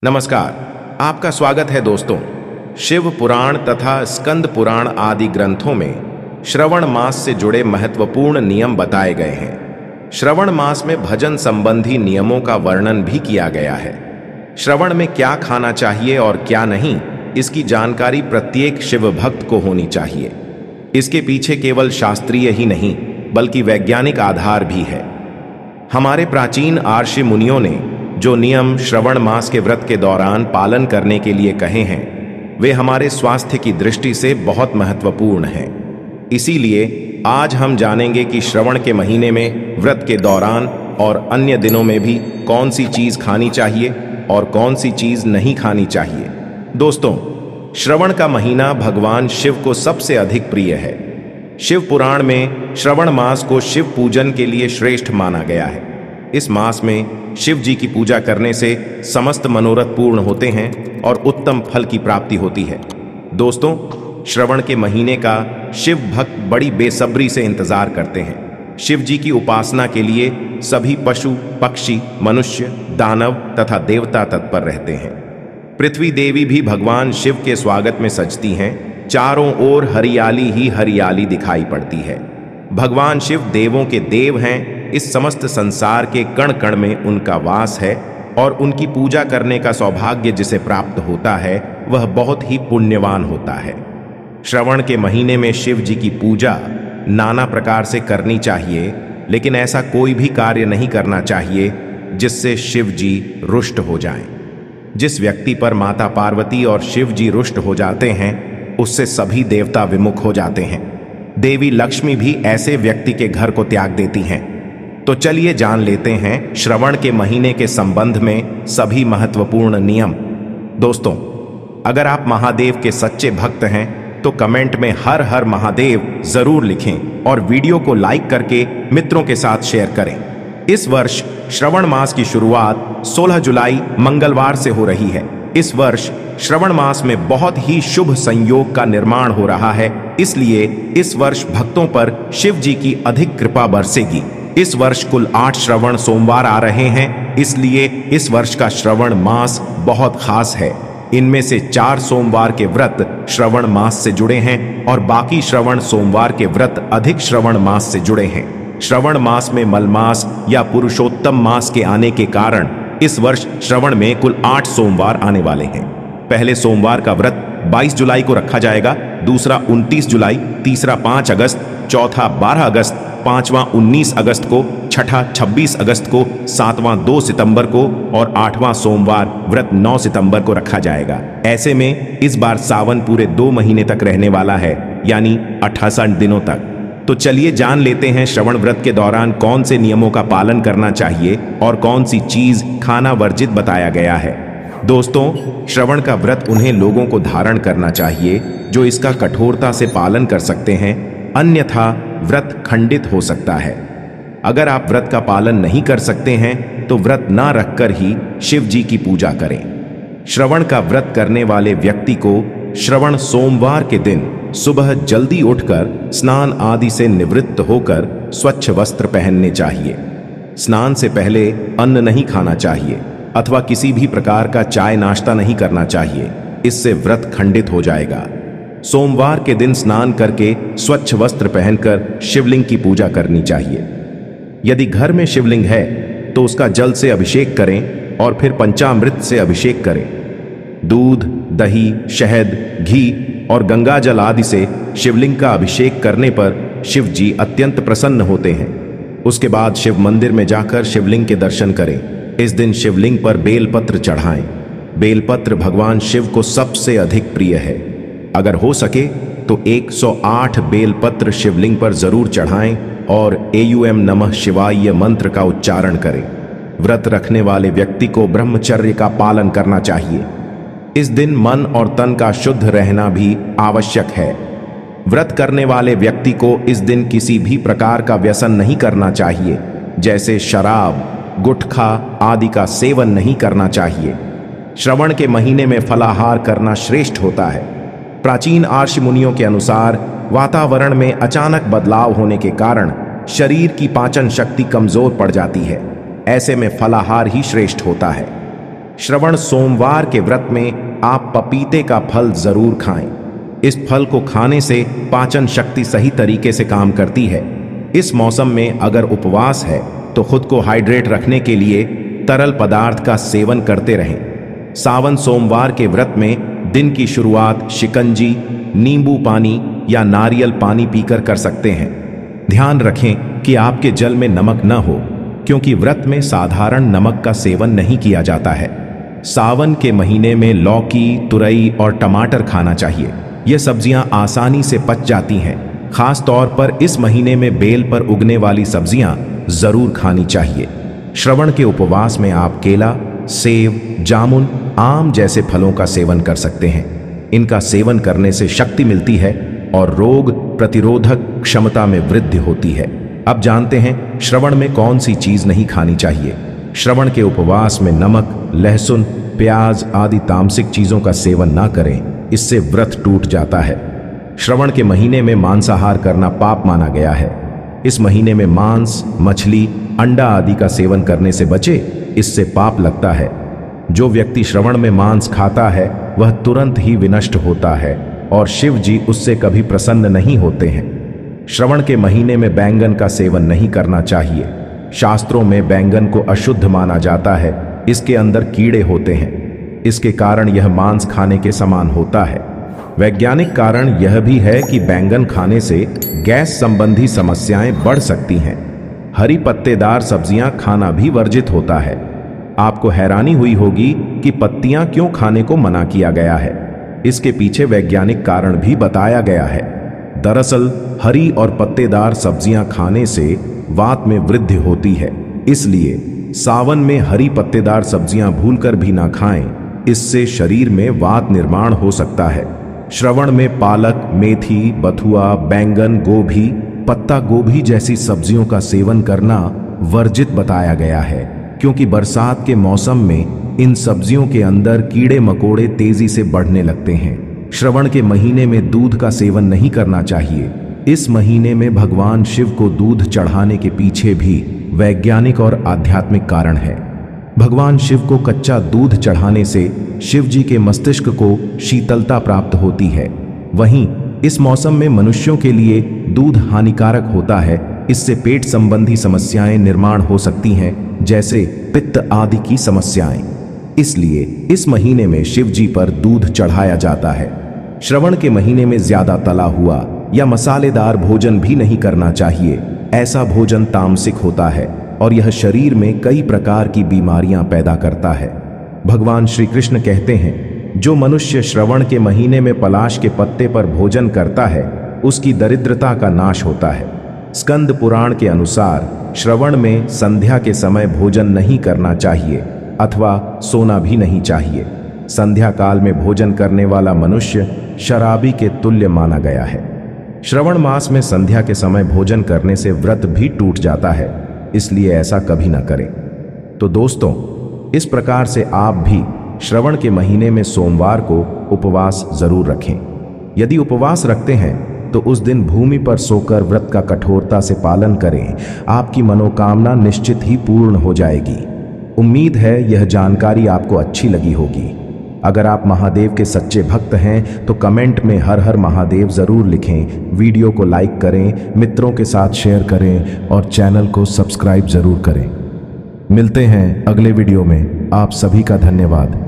नमस्कार, आपका स्वागत है दोस्तों। शिव पुराण तथा स्कंद पुराण आदि ग्रंथों में श्रवण मास से जुड़े महत्वपूर्ण नियम बताए गए हैं। श्रवण मास में भजन संबंधी नियमों का वर्णन भी किया गया है। श्रवण में क्या खाना चाहिए और क्या नहीं, इसकी जानकारी प्रत्येक शिव भक्त को होनी चाहिए। इसके पीछे केवल शास्त्रीय ही नहीं बल्कि वैज्ञानिक आधार भी है। हमारे प्राचीन आर्षि मुनियों ने जो नियम श्रवण मास के व्रत के दौरान पालन करने के लिए कहे हैं, वे हमारे स्वास्थ्य की दृष्टि से बहुत महत्वपूर्ण हैं। इसीलिए आज हम जानेंगे कि श्रवण के महीने में व्रत के दौरान और अन्य दिनों में भी कौन सी चीज खानी चाहिए और कौन सी चीज नहीं खानी चाहिए। दोस्तों, श्रवण का महीना भगवान शिव को सबसे अधिक प्रिय है। शिव पुराण में श्रवण मास को शिव पूजन के लिए श्रेष्ठ माना गया है। इस मास में शिव जी की पूजा करने से समस्त मनोरथ पूर्ण होते हैं और उत्तम फल की प्राप्ति होती है। दोस्तों, श्रवण के महीने का शिव भक्त बड़ी बेसब्री से इंतजार करते हैं। शिव जी की उपासना के लिए सभी पशु, पक्षी, मनुष्य, दानव तथा देवता तत्पर रहते हैं। पृथ्वी देवी भी भगवान शिव के स्वागत में सजती हैं। चारों ओर हरियाली ही हरियाली दिखाई पड़ती है। भगवान शिव देवों के देव हैं। इस समस्त संसार के कण कण में उनका वास है और उनकी पूजा करने का सौभाग्य जिसे प्राप्त होता है वह बहुत ही पुण्यवान होता है। श्रवण के महीने में शिव जी की पूजा नाना प्रकार से करनी चाहिए, लेकिन ऐसा कोई भी कार्य नहीं करना चाहिए जिससे शिव जी रुष्ट हो जाएं। जिस व्यक्ति पर माता पार्वती और शिव जी रुष्ट हो जाते हैं, उससे सभी देवता विमुख हो जाते हैं। देवी लक्ष्मी भी ऐसे व्यक्ति के घर को त्याग देती हैं। तो चलिए जान लेते हैं श्रवण के महीने के संबंध में सभी महत्वपूर्ण नियम। दोस्तों, अगर आप महादेव के सच्चे भक्त हैं तो कमेंट में हर हर महादेव जरूर लिखें और वीडियो को लाइक करके मित्रों के साथ शेयर करें। इस वर्ष श्रवण मास की शुरुआत 16 जुलाई मंगलवार से हो रही है। इस वर्ष श्रवण मास में बहुत ही शुभ संयोग का निर्माण हो रहा है, इसलिए इस वर्ष भक्तों पर शिव जी की अधिक कृपा बरसेगी। इस वर्ष कुल 8 श्रवण सोमवार आ रहे हैं, इसलिए इस वर्ष का श्रवण मास बहुत खास है। इनमें से 4 सोमवार के व्रत श्रवण मास से जुड़े हैं और बाकी श्रवण सोमवार के व्रत अधिक श्रवण मास से जुड़े हैं। श्रवण मास में मलमास या पुरुषोत्तम मास के आने के कारण इस वर्ष श्रवण में कुल 8 सोमवार आने वाले हैं। पहले सोमवार का व्रत 22 जुलाई को रखा जाएगा, दूसरा 29 जुलाई, तीसरा 5 अगस्त, चौथा 12 अगस्त, पांचवां 19 अगस्त को, छठा 26 अगस्त को, सातवां 2 सितंबर को और 8वां सोमवार व्रत 9 सितंबर को रखा जाएगा। ऐसे में इस बार सावन पूरे 2 महीने तक रहने वाला है, यानी 68 दिनों तक। तो चलिए जान लेते हैं श्रवण व्रत के दौरान कौन से नियमों का पालन करना चाहिए और कौन सी चीज खाना वर्जित बताया गया है। दोस्तों, श्रवण का व्रत उन्हें लोगों को धारण करना चाहिए जो इसका कठोरता से पालन कर सकते हैं, अन्यथा व्रत खंडित हो सकता है। अगर आप व्रत का पालन नहीं कर सकते हैं तो व्रत ना रखकर ही शिव जी की पूजा करें। श्रवण का व्रत करने वाले व्यक्ति को श्रवण सोमवार के दिन सुबह जल्दी उठकर स्नान आदि से निवृत्त होकर स्वच्छ वस्त्र पहनने चाहिए। स्नान से पहले अन्न नहीं खाना चाहिए अथवा किसी भी प्रकार का चाय नाश्ता नहीं करना चाहिए, इससे व्रत खंडित हो जाएगा। सोमवार के दिन स्नान करके स्वच्छ वस्त्र पहनकर शिवलिंग की पूजा करनी चाहिए। यदि घर में शिवलिंग है तो उसका जल से अभिषेक करें और फिर पंचामृत से अभिषेक करें। दूध, दही, शहद, घी और गंगा जल आदि से शिवलिंग का अभिषेक करने पर शिव जी अत्यंत प्रसन्न होते हैं। उसके बाद शिव मंदिर में जाकर शिवलिंग के दर्शन करें। इस दिन शिवलिंग पर बेलपत्र चढ़ाएं। बेलपत्र भगवान शिव को सबसे अधिक प्रिय है। अगर हो सके तो 108 बेलपत्र शिवलिंग पर जरूर चढ़ाएं और एयूएम नमः शिवाय मंत्र का उच्चारण करें। व्रत रखने वाले व्यक्ति को ब्रह्मचर्य का पालन करना चाहिए। इस दिन मन और तन का शुद्ध रहना भी आवश्यक है। व्रत करने वाले व्यक्ति को इस दिन किसी भी प्रकार का व्यसन नहीं करना चाहिए, जैसे शराब, गुटखा आदि का सेवन नहीं करना चाहिए। श्रवण के महीने में फलाहार करना श्रेष्ठ होता है। प्राचीन आर्षि मुनियों के अनुसार वातावरण में अचानक बदलाव होने के कारण शरीर की पाचन शक्ति कमजोर पड़ जाती है। ऐसे में फलाहार ही श्रेष्ठ होता है। श्रवण सोमवार के व्रत में आप पपीते का फल जरूर खाएं। इस फल को खाने से पाचन शक्ति सही तरीके से काम करती है। इस मौसम में अगर उपवास है तो खुद को हाइड्रेट रखने के लिए तरल पदार्थ का सेवन करते रहें। सावन सोमवार के व्रत में दिन की शुरुआत शिकंजी, नींबू पानी या नारियल पानी पीकर कर सकते हैं। ध्यान रखें कि आपके जल में नमक न हो, क्योंकि व्रत में साधारण नमक का सेवन नहीं किया जाता है। सावन के महीने में लौकी, तुरई और टमाटर खाना चाहिए। ये सब्जियां आसानी से पच जाती हैं। खास तौर पर इस महीने में बेल पर उगने वाली सब्जियां जरूर खानी चाहिए। श्रवण के उपवास में आप केला, सेब, जामुन, आम जैसे फलों का सेवन कर सकते हैं। इनका सेवन करने से शक्ति मिलती है और रोग प्रतिरोधक क्षमता में वृद्धि होती है। अब जानते हैं श्रवण में कौन सी चीज नहीं खानी चाहिए। श्रवण के उपवास में नमक, लहसुन, प्याज आदि तामसिक चीजों का सेवन ना करें, इससे व्रत टूट जाता है। श्रवण के महीने में मांसाहार करना पाप माना गया है। इस महीने में मांस, मछली, अंडा आदि का सेवन करने से बचे, इससे पाप लगता है। जो व्यक्ति श्रवण में मांस खाता है वह तुरंत ही विनष्ट होता है और शिव जी उससे कभी प्रसन्न नहीं होते हैं। श्रवण के महीने में बैंगन का सेवन नहीं करना चाहिए। शास्त्रों में बैंगन को अशुद्ध माना जाता है। इसके अंदर कीड़े होते हैं। इसके कारण यह मांस खाने के समान होता है। वैज्ञानिक कारण यह भी है कि बैंगन खाने से गैस संबंधी समस्याएं बढ़ सकती हैं। हरी पत्तेदार सब्जियां खाना भी वर्जित होता है। आपको हैरानी हुई होगी कि पत्तियां क्यों खाने को मना किया गया है। इसके पीछे वैज्ञानिक कारण भी बताया गया है। दरअसल हरी और पत्तेदार सब्जियां खाने से वात में वृद्धि होती है, इसलिए सावन में हरी पत्तेदार सब्जियां भूलकर भी ना खाएं। इससे शरीर में वात निर्माण हो सकता है। श्रवण में पालक, मेथी, बथुआ, बैंगन, गोभी, पत्ता गोभी जैसी सब्जियों का सेवन करना वर्जित बताया गया है, क्योंकि बरसात के मौसम में इन सब्जियों के अंदर कीड़े मकोड़े तेजी से बढ़ने लगते हैं। श्रवण के महीने में दूध का सेवन नहीं करना चाहिए। इस महीने में भगवान शिव को दूध चढ़ाने के पीछे भी वैज्ञानिक और आध्यात्मिक कारण है। भगवान शिव को कच्चा दूध चढ़ाने से शिव जी के मस्तिष्क को शीतलता प्राप्त होती है। वहीं इस मौसम में मनुष्यों के लिए दूध हानिकारक होता है। इससे पेट संबंधी समस्याएं निर्माण हो सकती हैं, जैसे पित्त आदि की समस्याएं। इसलिए इस महीने में शिव जी पर दूध चढ़ाया जाता है। श्रवण के महीने में ज्यादा तला हुआ या मसालेदार भोजन भी नहीं करना चाहिए। ऐसा भोजन तामसिक होता है और यह शरीर में कई प्रकार की बीमारियां पैदा करता है। भगवान श्री कृष्ण कहते हैं, जो मनुष्य श्रवण के महीने में पलाश के पत्ते पर भोजन करता है उसकी दरिद्रता का नाश होता है। स्कंद पुराण के अनुसार श्रवण में संध्या के समय भोजन नहीं करना चाहिए अथवा सोना भी नहीं चाहिए। संध्या काल में भोजन करने वाला मनुष्य शराबी के तुल्य माना गया है। श्रवण मास में संध्या के समय भोजन करने से व्रत भी टूट जाता है, इसलिए ऐसा कभी ना करें। तो दोस्तों, इस प्रकार से आप भी श्रवण के महीने में सोमवार को उपवास जरूर रखें। यदि उपवास रखते हैं तो उस दिन भूमि पर सोकर व्रत का कठोरता से पालन करें। आपकी मनोकामना निश्चित ही पूर्ण हो जाएगी। उम्मीद है यह जानकारी आपको अच्छी लगी होगी। अगर आप महादेव के सच्चे भक्त हैं तो कमेंट में हर हर महादेव जरूर लिखें। वीडियो को लाइक करें, मित्रों के साथ शेयर करें और चैनल को सब्सक्राइब जरूर करें। मिलते हैं अगले वीडियो में। आप सभी का धन्यवाद।